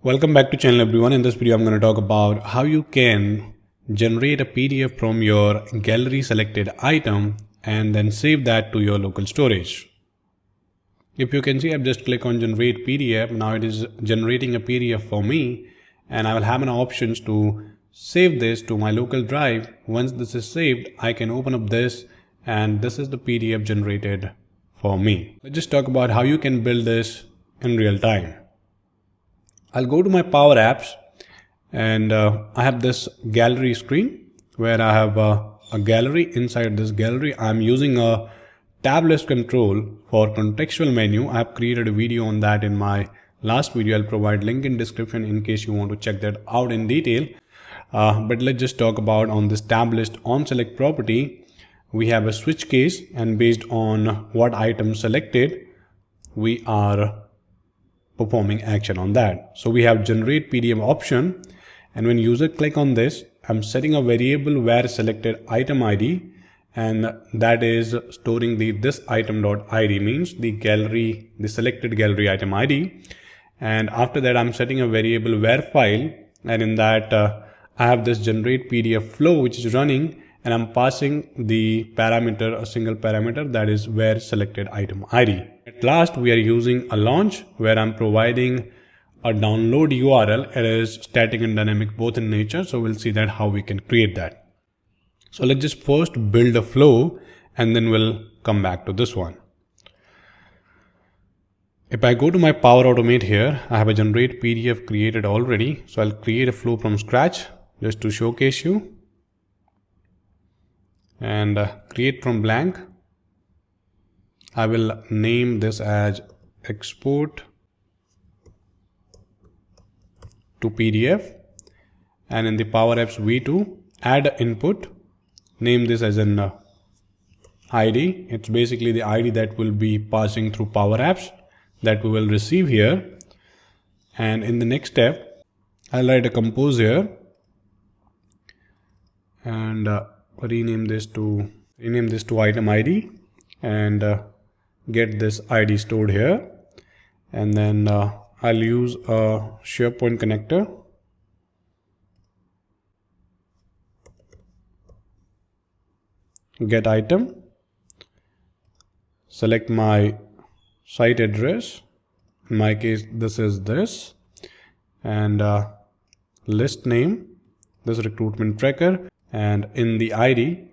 Welcome back to channel everyone. In this video I'm going to talk about how you can generate a PDF from your gallery selected item and then save that to your local storage. If you can see, I've just clicked on generate PDF. Now it is generating a PDF for me and I will have an options to save this to my local drive. Once this is saved, I can open up this and this is the PDF generated for me. Let's just talk about how you can build this in real time. I'll go to my PowerApps and I have this gallery screen where I have a gallery. Inside this gallery, I'm using a tab list control for contextual menu. I have created a video on that in my last video. I'll provide link in description in case you want to check that out in detail. But let's just talk about on this tab list on select property. We have a switch case and based on what item selected, we are performing action on that. So we have generate PDF option, and when user click on this, I'm setting a variable where selected item ID, and that is storing this item.id, means the selected gallery item ID. And after that, I'm setting a variable where file, and in that I have this generate PDF flow which is running, and I'm passing the parameter, a single parameter, that is where selected item ID. At last, we are using a launch where I'm providing a download URL. It is static and dynamic both in nature. So we'll see that how we can create that. So let's just first build a flow and then we'll come back to this one. If I go to my Power Automate here, I have a generate PDF created already. So I'll create a flow from scratch just to showcase you. And create from blank. I will name this as export to PDF, and in the PowerApps V2 add input, name this as an ID. It's basically the ID that will be passing through PowerApps that we will receive here. And in the next step, I'll write a compose here and rename this to item ID and get this ID stored here. And then I'll use a SharePoint connector. Get item, select my site address. In my case, this is this, and list name, this recruitment tracker. And in the ID,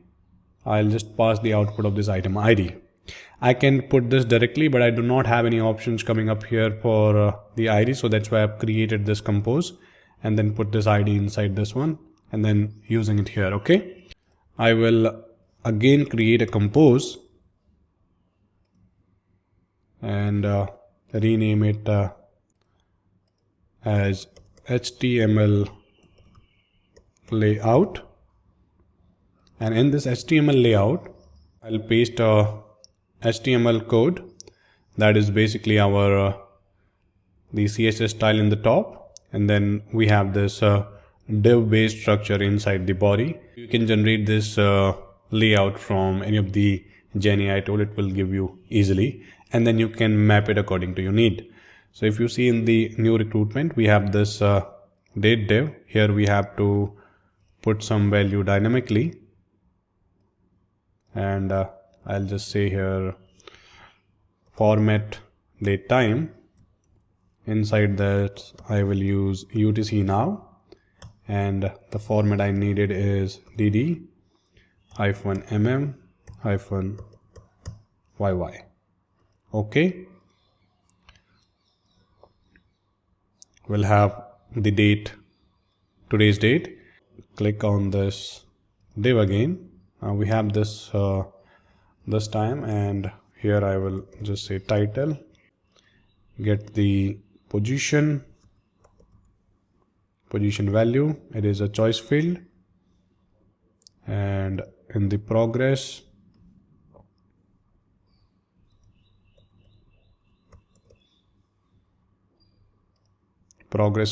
I'll just pass the output of this item ID. I can put this directly, but I do not have any options coming up here for the ID. So that's why I've created this compose and then put this ID inside this one and then using it here. Okay. I will again create a compose and rename it as HTML layout. And in this HTML layout, I'll paste a HTML code that is basically our the CSS style in the top, and then we have this div based structure inside the body. You can generate this layout from any of the GenAI tool. It will give you easily, and then you can map it according to your need. So if you see in the new recruitment, we have this date div. Here we have to put some value dynamically. And I'll just say here format date time. Inside that I will use UTC now, and the format I needed is dd-mm-yy. Okay, we'll have the date, today's date. Click on this div again. We have this this time, and here I will just say title, get the position value, it is a choice field, and in the progress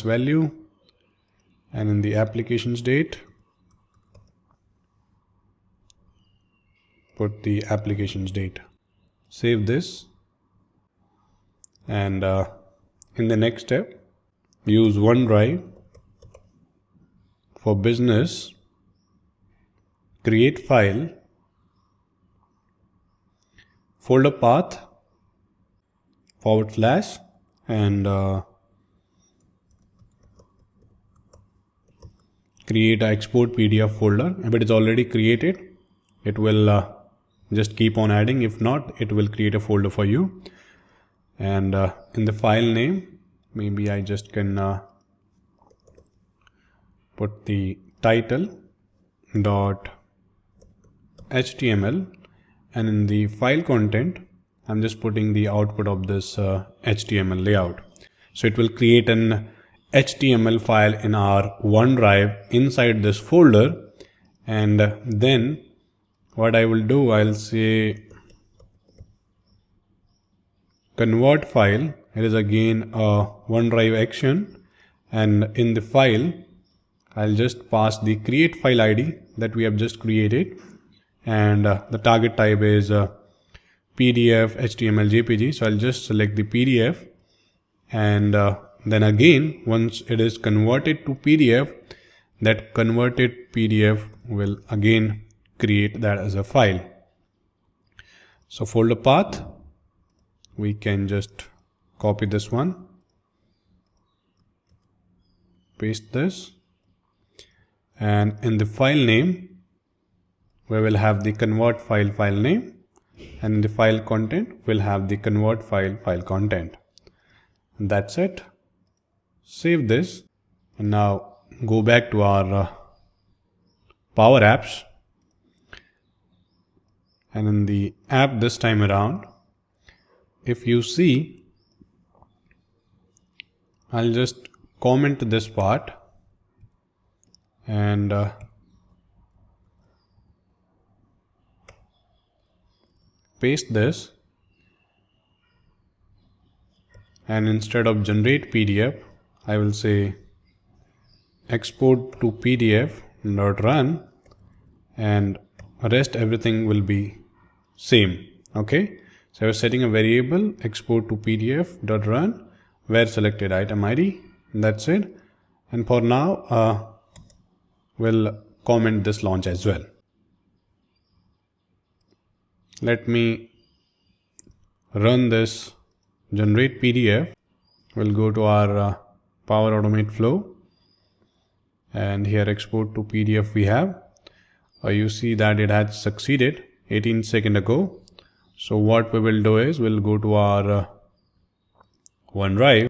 value, and in the applications date put the applications date. Save this, and in the next step use OneDrive. For business, create file, folder path, / and create a export PDF folder. If it is already created, it will just keep on adding. If not, it will create a folder for you. And in the file name, maybe I just can put the title .html, and in the file content, I'm just putting the output of this HTML layout. So it will create an HTML file in our OneDrive inside this folder, and then what I will do, I'll say convert file. It is again a OneDrive action, and in the file I'll just pass the create file ID that we have just created, and the target type is PDF, HTML, JPG. So I'll just select the PDF, and then again, once it is converted to PDF, that converted PDF will again create that as a file. So folder path, we can just copy this one, paste this, and in the file name, we will have the convert file name, and in the file content, we'll have the convert file content. And that's it. Save this, and now go back to our PowerApps, and in the app this time around, if you see, I'll just comment this part and paste this, and instead of generate PDF, I will say export to PDF .run, and rest everything will be same. Okay, so I was setting a variable export to PDF .run where selected item ID, and that's it. And for now, we'll comment this launch as well. Let me run this generate PDF. We'll go to our Power Automate flow, and here export to PDF we have. You see that it had succeeded 18 seconds ago. So what we will do is we'll go to our OneDrive,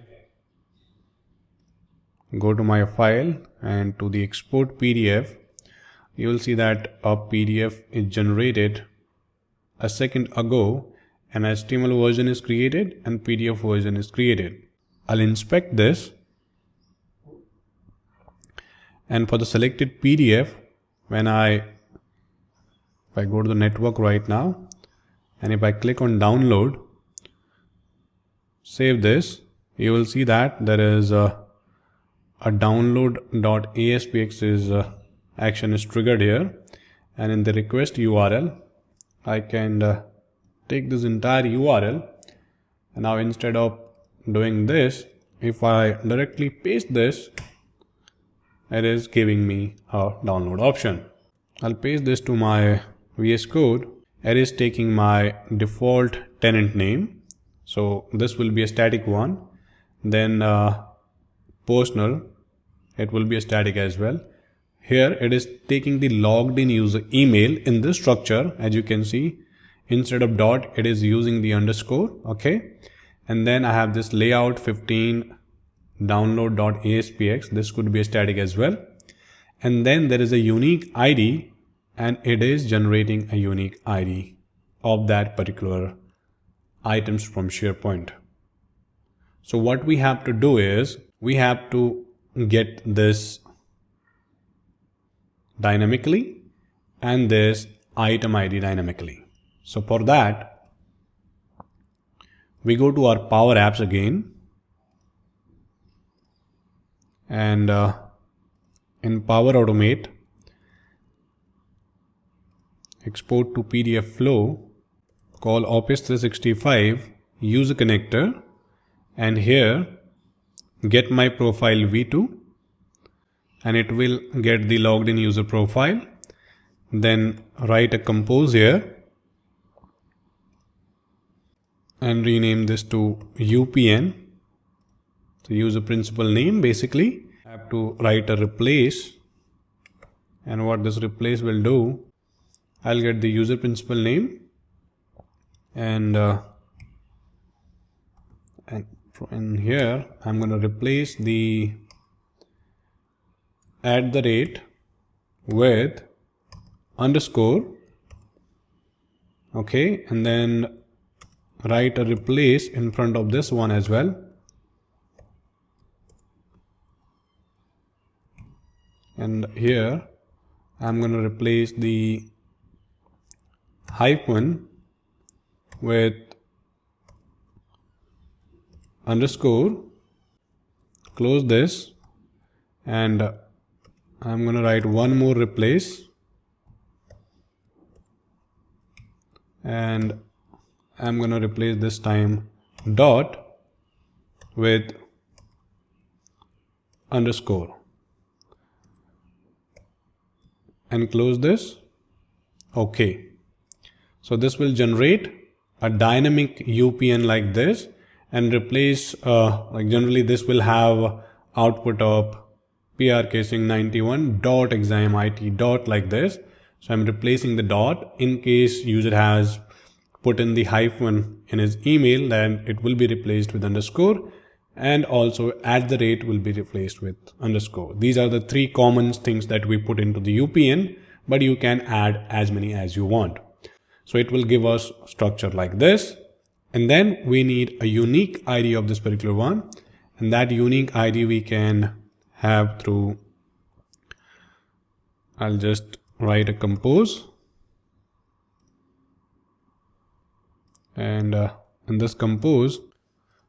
go to my file, and to the export PDF, you will see that a PDF is generated a second ago, an HTML version is created and PDF version is created. I'll inspect this, and for the selected PDF, if I go to the network right now, and if I click on download, save this, you will see that there is a download.aspx action is triggered here, and in the request URL, I can take this entire URL, and now instead of doing this, if I directly paste this, it is giving me a download option. I'll paste this to my VS Code. It is taking my default tenant name, so this will be a static one. Then personal, it will be a static as well. Here it is taking the logged in user email in this structure. As you can see, instead of dot, it is using the underscore. Okay, and then I have this layout 15 download.aspx. This could be a static as well. And then there is a unique ID, and it is generating a unique ID of that particular items from SharePoint. So what we have to do is we have to get this dynamically and this item ID dynamically. So for that, we go to our PowerApps again, and in Power Automate, export to PDF flow, call Office 365 user connector, and here get my profile v2, and it will get the logged in user profile. Then write a compose here and rename this to UPN, the user principal name. Basically, I have to write a replace, and what this replace will do, I'll get the user principal name, and in here I'm going to replace the @ with underscore. Okay, and then write a replace in front of this one as well. And here I'm going to replace the hyphen with underscore. Close this, and I'm going to write one more replace, and I'm going to replace this time dot with underscore, and close this. Okay, so this will generate a dynamic UPN like this, and replace like generally this will have output of PR casing 91 dot exam IT dot like this. So I'm replacing the dot. In case user has put in the hyphen in his email, then it will be replaced with underscore, and also @ will be replaced with underscore. These are the three common things that we put into the UPN, but you can add as many as you want. So it will give us structure like this, and then we need a unique ID of this particular one, and that unique ID we can have through, I'll just write a compose, and in this compose,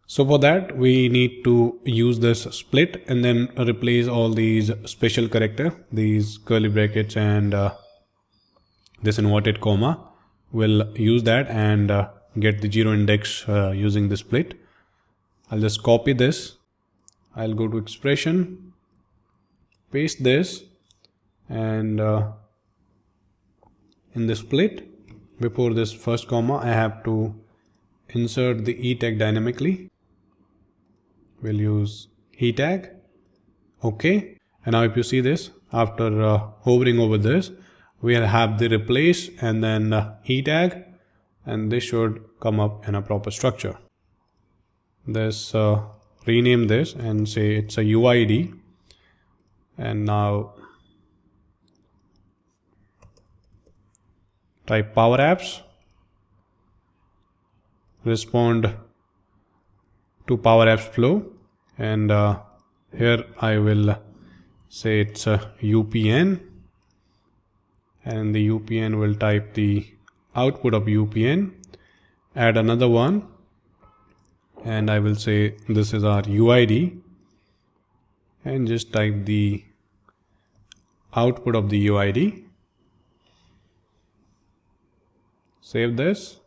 so for that we need to use this split and then replace all these special character, these curly brackets and this inverted comma. We'll use that and get the 0 index using the split. I'll just copy this. I'll go to expression, paste this, and in the split, before this first comma, I have to insert the E tag dynamically. We'll use E tag. Okay. And now if you see this, after hovering over this, we'll have the replace and then E tag, and this should come up in a proper structure. This rename this and say it's a UID, and now type PowerApps, respond to PowerApps flow, and here I will say it's a UPN, and the UPN will type the output of UPN, add another one, and I will say this is our UID, and just type the output of the UID. Save this.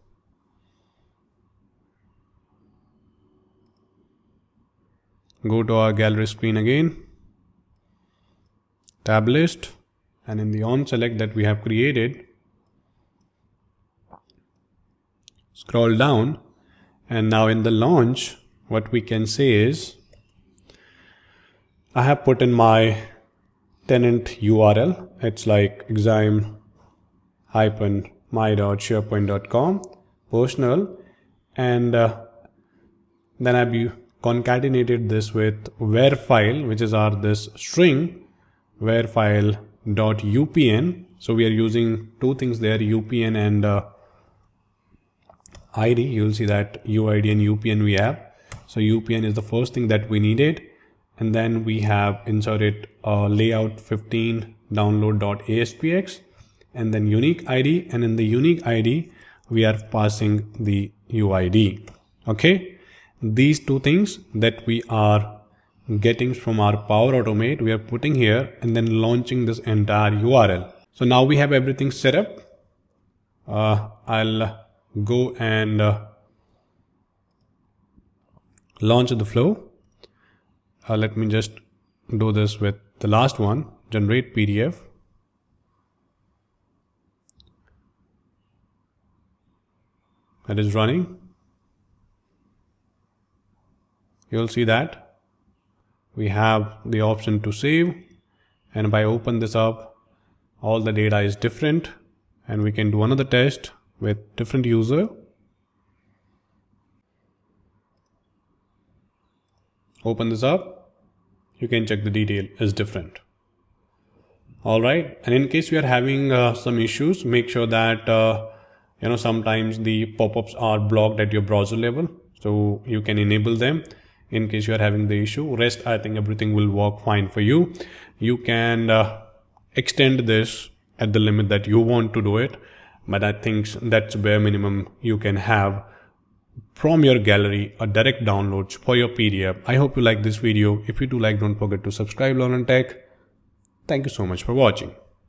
Go to our gallery screen again, tab list, and in the on select that we have created, scroll down, and now in the launch, what we can say is, I have put in my tenant URL. It's like exam-my.sharepoint.com personal, and then I've concatenated this with where file, which is our this string where file.upn. So we are using two things there, UPN and ID. You'll see that UID and UPN we have. So UPN is the first thing that we needed, and then we have inserted layout 15 download.aspx, and then unique ID, and in the unique ID we are passing the UID. Okay, these two things that we are getting from our Power Automate, we are putting here and then launching this entire URL. So now we have everything set up. I'll go and launch the flow. let me just do this with the last one, generate PDF. That is running. You'll see that we have the option to save, and if I open this up, all the data is different, and we can do another test with different user. Open this up, you can check the detail is different. Alright, and in case you are having some issues, make sure that sometimes the pop-ups are blocked at your browser level, so you can enable them in case you are having the issue. Rest, I think everything will work fine for you. You can extend this at the limit that you want to do it, but I think that's bare minimum you can have from your gallery, a direct downloads for your PDF. I hope you like this video. If you do like, don't forget to subscribe, Learn and Tech. Thank you so much for watching.